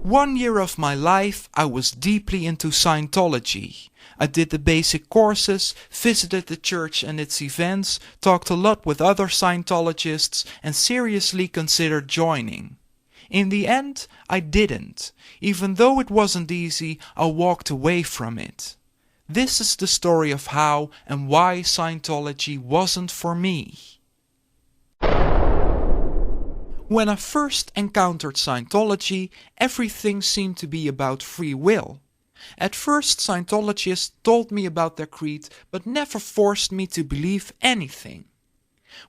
1 year of my life I was deeply into Scientology. I did the basic courses, visited the church and its events, talked a lot with other Scientologists and seriously considered joining. In the end, I didn't. Even though it wasn't easy, I walked away from it. This is the story of how and why Scientology wasn't for me. When I first encountered Scientology, everything seemed to be about free will. At first, Scientologists told me about their creed, but never forced me to believe anything.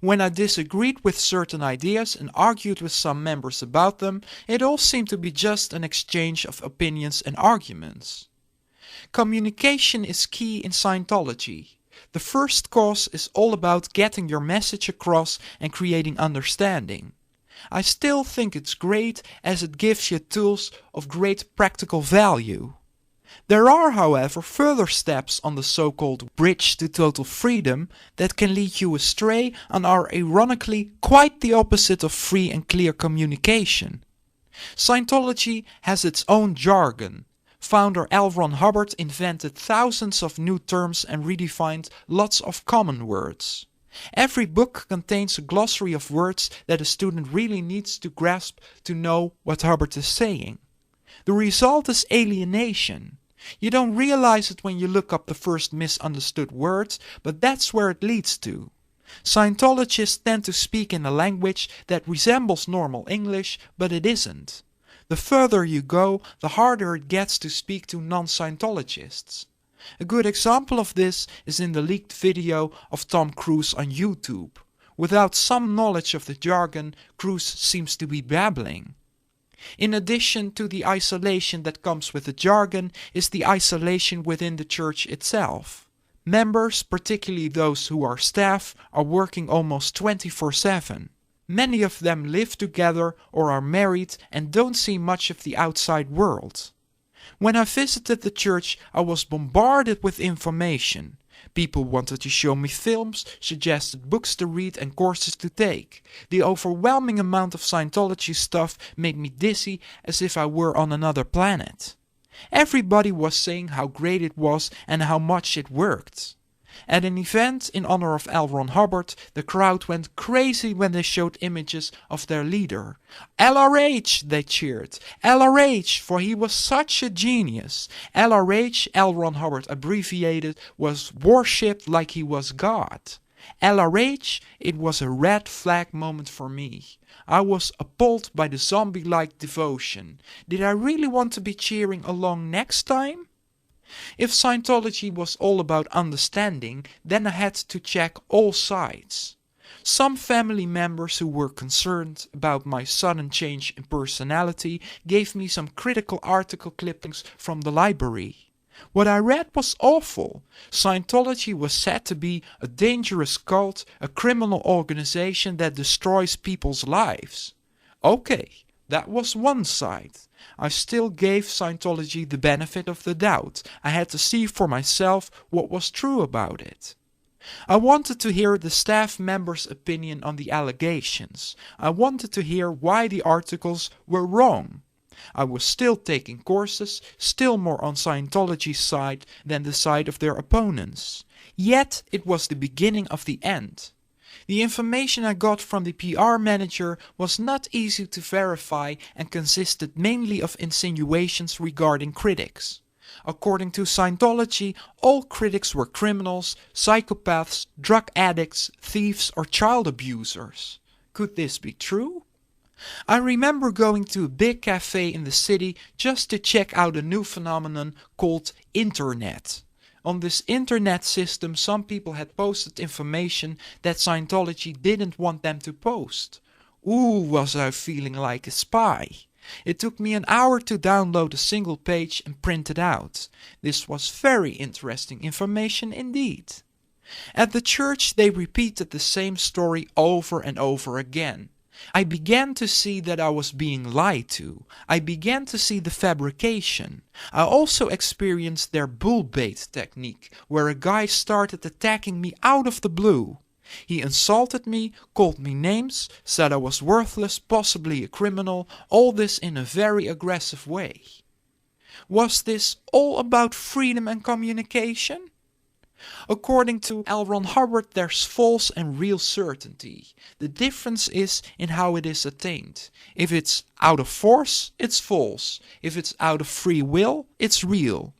When I disagreed with certain ideas and argued with some members about them, it all seemed to be just an exchange of opinions and arguments. Communication is key in Scientology. The first cause is all about getting your message across and creating understanding. I still think it's great as it gives you tools of great practical value. There are, however, further steps on the so-called bridge to total freedom that can lead you astray and are ironically quite the opposite of free and clear communication. Scientology has its own jargon. Founder Hubbard invented thousands of new terms and redefined lots of common words. Every book contains a glossary of words that a student really needs to grasp to know what Hubbard is saying. The result is alienation. You don't realize it when you look up the first misunderstood words, but that's where it leads to. Scientologists tend to speak in a language that resembles normal English, but it isn't. The further you go, the harder it gets to speak to non-Scientologists. A good example of this is in the leaked video of Tom Cruise on YouTube. Without some knowledge of the jargon, Cruise seems to be babbling. In addition to the isolation that comes with the jargon is the isolation within the church itself. Members, particularly those who are staff, are working almost 24/7. Many of them live together or are married and don't see much of the outside world. When I visited the church, I was bombarded with information. People wanted to show me films, suggested books to read and courses to take. The overwhelming amount of Scientology stuff made me dizzy as if I were on another planet. Everybody was saying how great it was and how much it worked. At an event in honor of Hubbard, the crowd went crazy when they showed images of their leader. LRH, they cheered. LRH, for he was such a genius. LRH, Hubbard abbreviated, was worshipped like he was God. LRH, it was a red flag moment for me. I was appalled by the zombie-like devotion. Did I really want to be cheering along next time? If Scientology was all about understanding, then I had to check all sides. Some family members who were concerned about my sudden change in personality gave me some critical article clippings from the library. What I read was awful. Scientology was said to be a dangerous cult, a criminal organization that destroys people's lives. Okay, that was one side. I still gave Scientology the benefit of the doubt. I had to see for myself what was true about it. I wanted to hear the staff members' opinion on the allegations. I wanted to hear why the articles were wrong. I was still taking courses, still more on Scientology's side than the side of their opponents. Yet it was the beginning of the end. The information I got from the PR manager was not easy to verify and consisted mainly of insinuations regarding critics. According to Scientology, all critics were criminals, psychopaths, drug addicts, thieves or child abusers. Could this be true? I remember going to a big cafe in the city just to check out a new phenomenon called internet. On this internet system, some people had posted information that Scientology didn't want them to post. Ooh, was I feeling like a spy. It took me an hour to download a single page and print it out. This was very interesting information indeed. At the church, they repeated the same story over and over again. I began to see that I was being lied to. I began to see the fabrication. I also experienced their bull bait technique, where a guy started attacking me out of the blue. He insulted me, called me names, said I was worthless, possibly a criminal, all this in a very aggressive way. Was this all about freedom and communication? According to L. Ron Hubbard, there's false and real certainty. The difference is in how it is attained. If it's out of force, it's false. If it's out of free will, it's real.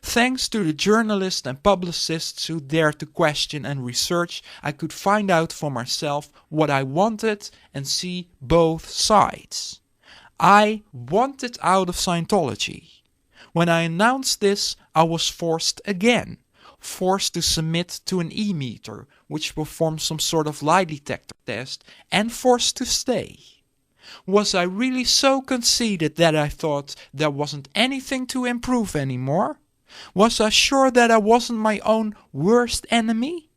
Thanks to the journalists and publicists who dared to question and research, I could find out for myself what I wanted and see both sides. I wanted out of Scientology. When I announced this, I was forced again. Forced to submit to an e-meter, which performs some sort of lie detector test, and forced to stay. Was I really so conceited that I thought there wasn't anything to improve anymore? Was I sure that I wasn't my own worst enemy?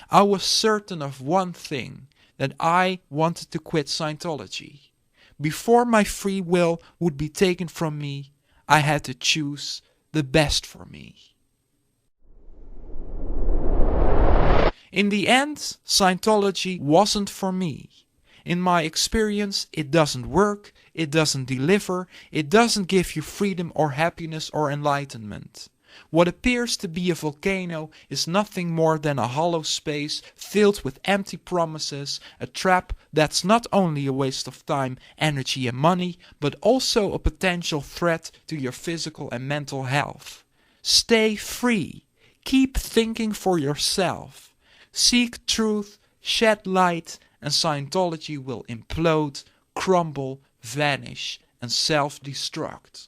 I was certain of one thing, that I wanted to quit Scientology. Before my free will would be taken from me, I had to choose the best for me. In the end, Scientology wasn't for me. In my experience, it doesn't work, it doesn't deliver, it doesn't give you freedom or happiness or enlightenment. What appears to be a volcano is nothing more than a hollow space filled with empty promises, a trap that's not only a waste of time, energy and money, but also a potential threat to your physical and mental health. Stay free. Keep thinking for yourself. Seek truth, shed light, and Scientology will implode, crumble, vanish, and self-destruct.